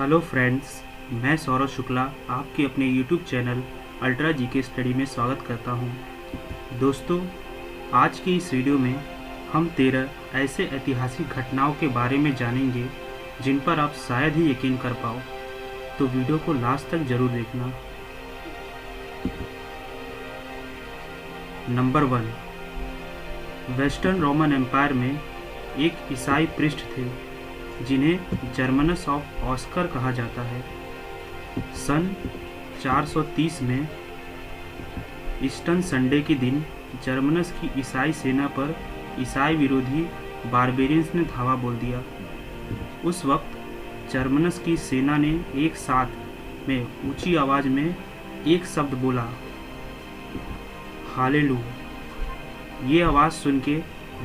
Hello friends, मैं सौरभ शुक्ला आपके अपने YouTube channel ultra GK study में स्वागत करता हूं। दोस्तों, आज की इस वीडियो में हम 13 ऐसे ऐतिहासिक घटनाओं के बारे में जानेंगे जिन पर आप शायद ही यकीन कर पाओ, तो वीडियो को लास्ट तक जरूर देखना। नंबर 1, वेस्टर्न रोमन एम्पायर में एक ईसाई प्रिस्ट थे जिन्हें जर्मनस ऑफ ऑस्कर कहा जाता है। सन 430 में ईस्टर संडे के दिन जर्मनस की ईसाई सेना पर ईसाई विरोधी बारबेरियंस ने धावा बोल दिया। उस वक्त जर्मनस की सेना ने एक साथ में ऊंची आवाज में एक शब्द बोला, हालेलुया। ये आवाज़ सुन के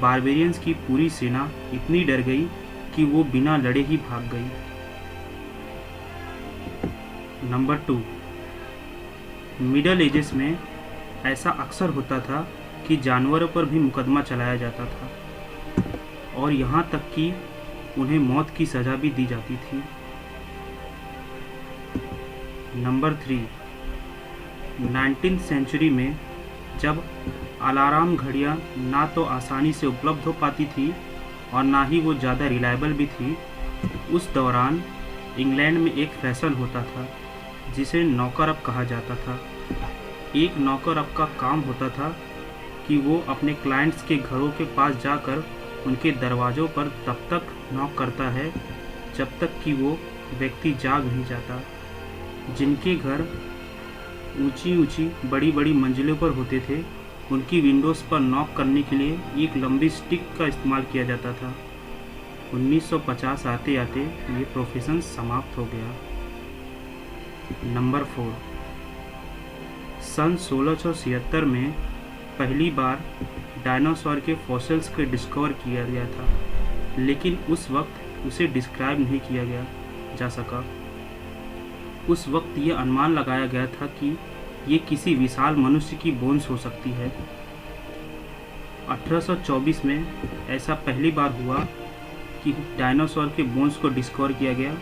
बारबेरियंस की पूरी सेना इतनी डर गई कि वो बिना लड़े ही भाग गई। नंबर 2, मिडल एजेस में ऐसा अक्सर होता था कि जानवरों पर भी मुकदमा चलाया जाता था और यहाँ तक कि उन्हें मौत की सज़ा भी दी जाती थी। नंबर 3, 19वीं सेंचुरी में जब अलार्म घड़ियाँ ना तो आसानी से उपलब्ध हो पाती थी और ना ही वो ज़्यादा रिलायबल भी थी, उस दौरान इंग्लैंड में एक फैशन होता था जिसे नौकर अप कहा जाता था। एक नौकर अप का काम होता था कि वो अपने क्लाइंट्स के घरों के पास जाकर उनके दरवाज़ों पर तब तक नॉक करता है जब तक कि वो व्यक्ति जाग नहीं जाता। जिनके घर ऊंची ऊंची बड़ी बड़ी मंजिलों पर होते थे, उनकी विंडोज़ पर नॉक करने के लिए एक लंबी स्टिक का इस्तेमाल किया जाता था। 1950 आते आते ये प्रोफेशन समाप्त हो गया। नंबर 4, सन 1676 में पहली बार डायनासोर के फॉसिल्स को डिस्कवर किया गया था, लेकिन उस वक्त उसे डिस्क्राइब नहीं किया जा सका। उस वक्त ये अनुमान लगाया गया था कि ये किसी विशाल मनुष्य की बोन्स हो सकती है। 1824 में ऐसा पहली बार हुआ कि डायनासोर के बोन्स को डिस्कवर किया गया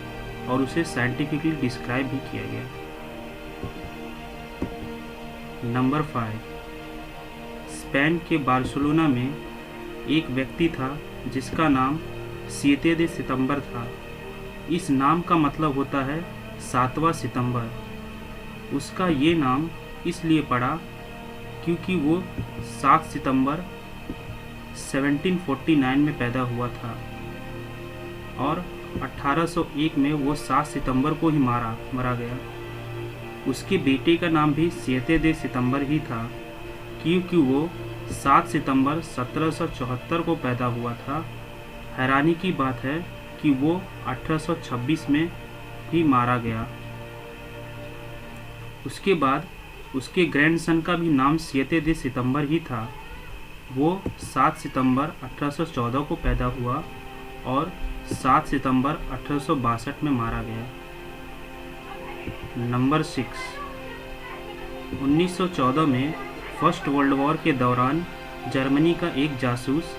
और उसे साइंटिफिकली डिस्क्राइब भी किया गया। नंबर 5, स्पेन के बार्सिलोना में एक व्यक्ति था जिसका नाम 7 दे सितंबर था। इस नाम का मतलब होता है 7वां सितंबर। उसका ये नाम इसलिए पड़ा क्योंकि वो 7 सितंबर 1749 में पैदा हुआ था और 1801 में वो 7 सितंबर को ही मारा गया। उसके बेटे का नाम भी 7 दे सितंबर ही था क्योंकि वो 7 सितंबर 1774 को पैदा हुआ था। हैरानी की बात है कि वो 1826 में ही मारा गया। उसके बाद उसके ग्रैंडसन का भी नाम 7 दे सितंबर ही था। वो 7 सितंबर 1814 को पैदा हुआ और 7 सितंबर 1862 में मारा गया। नंबर 6, 1914 में फर्स्ट वर्ल्ड वॉर के दौरान जर्मनी का एक जासूस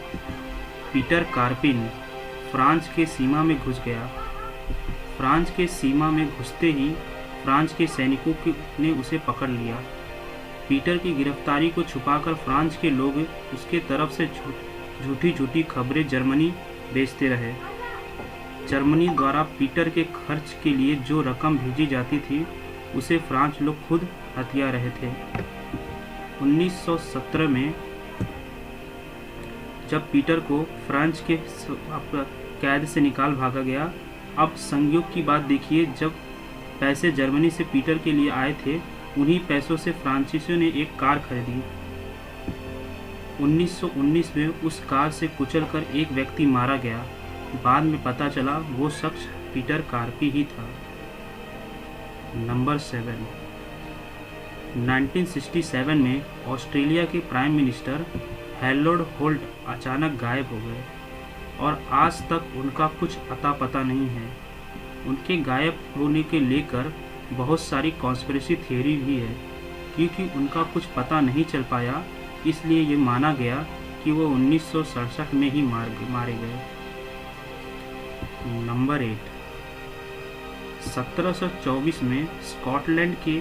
पीटर कार्पिन फ्रांस के सीमा में घुस गया। फ्रांस के सीमा में घुसते ही फ्रांस के सैनिकों ने उसे पकड़ लिया। पीटर की गिरफ्तारी को छुपाकर फ्रांस के लोग उसके तरफ से झूठी खबरें जर्मनी भेजते रहे। जर्मनी द्वारा पीटर के खर्च के लिए जो रकम भेजी जाती थी उसे फ्रांस लोग खुद हथिया रहे थे। 1917 में जब पीटर को फ्रांस के कैद से निकाल भागा गया। अब संयोग की बात देखिए, जब पैसे जर्मनी से पीटर के लिए आए थे, उन्हीं पैसों से फ्रांसीसियों ने एक कार खरीदी। 1919 में उस कार से कुचलकर एक व्यक्ति मारा गया। बाद में पता चला वो शख्स पीटर कार्पी ही था। नंबर 7, 1967 में ऑस्ट्रेलिया के प्राइम मिनिस्टर हैरोल्ड होल्ट अचानक गायब हो गए और आज तक उनका कुछ अता पता नहीं है। उनके गायब होने के लेकर बहुत सारी कॉन्स्पिरेसी थियरी भी है क्योंकि उनका कुछ पता नहीं चल पाया, इसलिए ये माना गया कि वो 1967 में ही मारे गए। नंबर 8, 1724 में स्कॉटलैंड के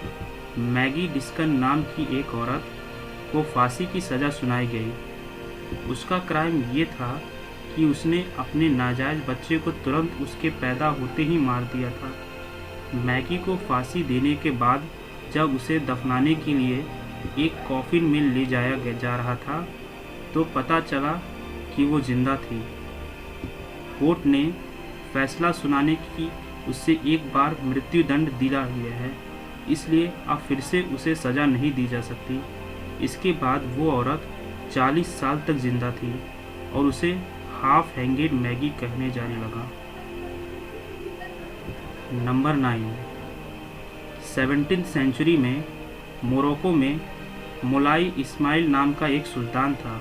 मैगी डिस्कन नाम की एक औरत को फांसी की सज़ा सुनाई गई। उसका क्राइम ये था कि उसने अपने नाजायज़ बच्चे को तुरंत उसके पैदा होते ही मार दिया था। मैगी को फांसी देने के बाद जब उसे दफनाने के लिए एक कॉफिन में ले जाया जा रहा था तो पता चला कि वो जिंदा थी। कोर्ट ने फैसला सुनाने की उससे एक बार मृत्यु दंड दिया हुआ है, इसलिए अब फिर से उसे सज़ा नहीं दी जा सकती। इसके बाद वो औरत 40 साल तक जिंदा थी और उसे हाफ हैंगेड मैगी कहने जाने लगा। नंबर 9, 17th सेंचुरी में मोरक्को में मोलाई इस्माइल नाम का एक सुल्तान था।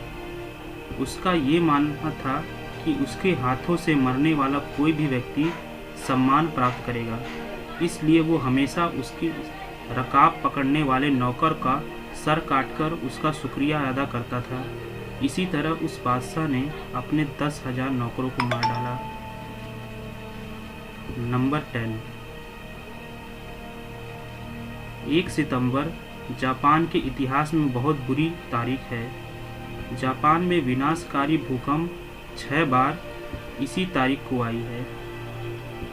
उसका ये मानना था कि उसके हाथों से मरने वाला कोई भी व्यक्ति सम्मान प्राप्त करेगा, इसलिए वो हमेशा उसकी रकाब पकड़ने वाले नौकर का सर काटकर उसका शुक्रिया अदा करता था। इसी तरह उस बादशाह ने अपने 10,000 नौकरों को मार डाला। नंबर 10, 1 सितंबर जापान के इतिहास में बहुत बुरी तारीख है। जापान में विनाशकारी भूकंप 6 बार इसी तारीख को आई है।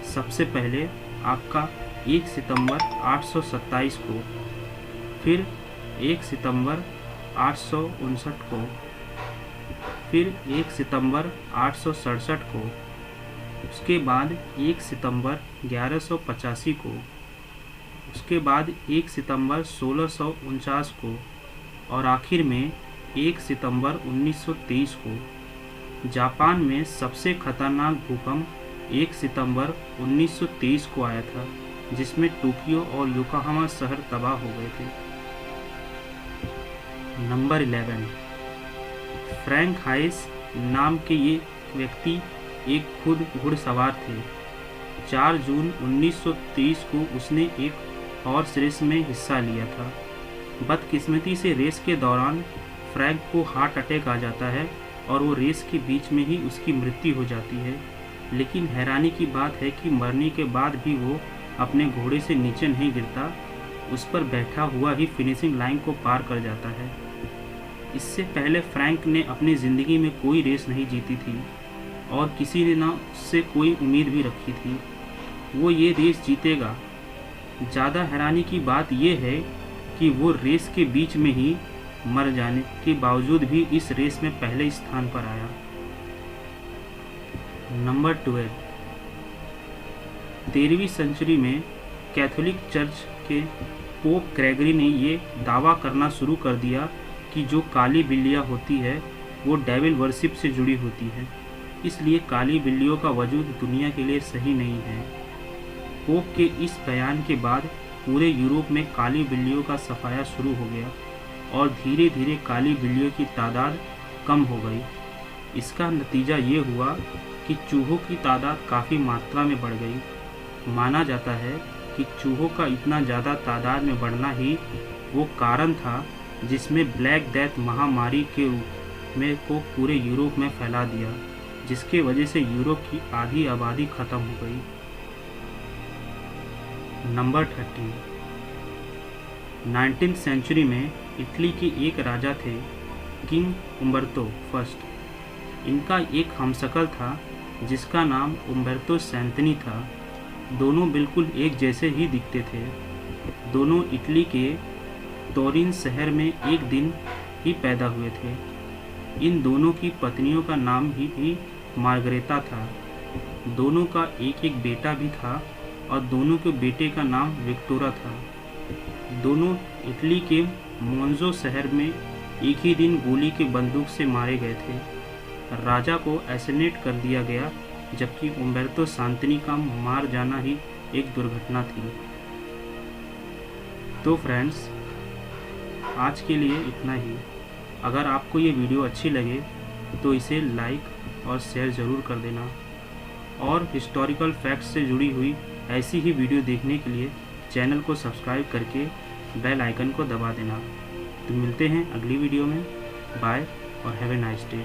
सबसे पहले आपका 1 सितंबर 827 को, फिर 1 सितंबर 859 को, फिर 1 सितंबर 867 को, उसके बाद 1 सितंबर 1185 को, उसके बाद 1 सितंबर 1649 को और आखिर में 1 सितंबर 1923 को। जापान में सबसे खतरनाक भूकंप 1 सितंबर 1923 को आया था, जिसमें टोक्यो और योकोहामा शहर तबाह हो गए थे। नंबर 11, फ्रैंक हाइस नाम के ये व्यक्ति एक खुद घुड़सवार थे। 4 जून 1923 को उसने एक हॉर्स रेस में हिस्सा लिया था। बदकिस्मती से रेस के दौरान फ्रैंक को हार्ट अटैक आ जाता है और वो रेस के बीच में ही उसकी मृत्यु हो जाती है। लेकिन हैरानी की बात है कि मरने के बाद भी वो अपने घोड़े से नीचे नहीं गिरता, उस पर बैठा हुआ ही फिनिशिंग लाइन को पार कर जाता है। इससे पहले फ्रैंक ने अपनी ज़िंदगी में कोई रेस नहीं जीती थी और किसी ने ना उससे कोई उम्मीद भी रखी थी वो ये रेस जीतेगा। ज़्यादा हैरानी की बात यह है कि वो रेस के बीच में ही मर जाने के बावजूद भी इस रेस में पहले स्थान पर आया। नंबर 12, 13वीं सदी में कैथोलिक चर्च के पोप ग्रेगरी ने ये दावा करना शुरू कर दिया कि जो काली बिल्लियाँ होती है वो डेविल वर्शिप से जुड़ी होती है, इसलिए काली बिल्लियों का वजूद दुनिया के लिए सही नहीं है। पोप के इस बयान के बाद पूरे यूरोप में काली बिल्लियों का सफाया शुरू हो गया और धीरे धीरे काली बिल्लियों की तादाद कम हो गई। इसका नतीजा ये हुआ कि चूहों की तादाद काफ़ी मात्रा में बढ़ गई। माना जाता है कि चूहों का इतना ज़्यादा तादाद में बढ़ना ही वो कारण था जिसमें ब्लैक डेथ महामारी के रूप में को पूरे यूरोप में फैला दिया, जिसके वजह से यूरोप की आधी आबादी ख़त्म हो गई। नंबर 13, 19th सेंचुरी में इटली के एक राजा थे, किंग उम्बर्तो फर्स्ट। इनका एक हमशक्ल था जिसका नाम उम्बर्तो सैंतनी था। दोनों बिल्कुल एक जैसे ही दिखते थे। दोनों इटली के तोरिन शहर में एक दिन ही पैदा हुए थे। इन दोनों की पत्नियों का नाम भी मार्गरेटा था। दोनों का एक एक बेटा भी था और दोनों के बेटे का नाम विक्टोरा था। दोनों इटली के मोन्जो शहर में एक ही दिन गोली के बंदूक से मारे गए थे। राजा को एसिनेट कर दिया गया, जबकि उम्बर्तो सैंतनी का मार जाना ही एक दुर्घटना थी। तो फ्रेंड्स, आज के लिए इतना ही। अगर आपको ये वीडियो अच्छी लगे तो इसे लाइक और शेयर ज़रूर कर देना और हिस्टोरिकल फैक्ट्स से जुड़ी हुई ऐसी ही वीडियो देखने के लिए चैनल को सब्सक्राइब करके बेल आइकन को दबा देना। तो मिलते हैं अगली वीडियो में। बाय और हैव ए नाइस डे।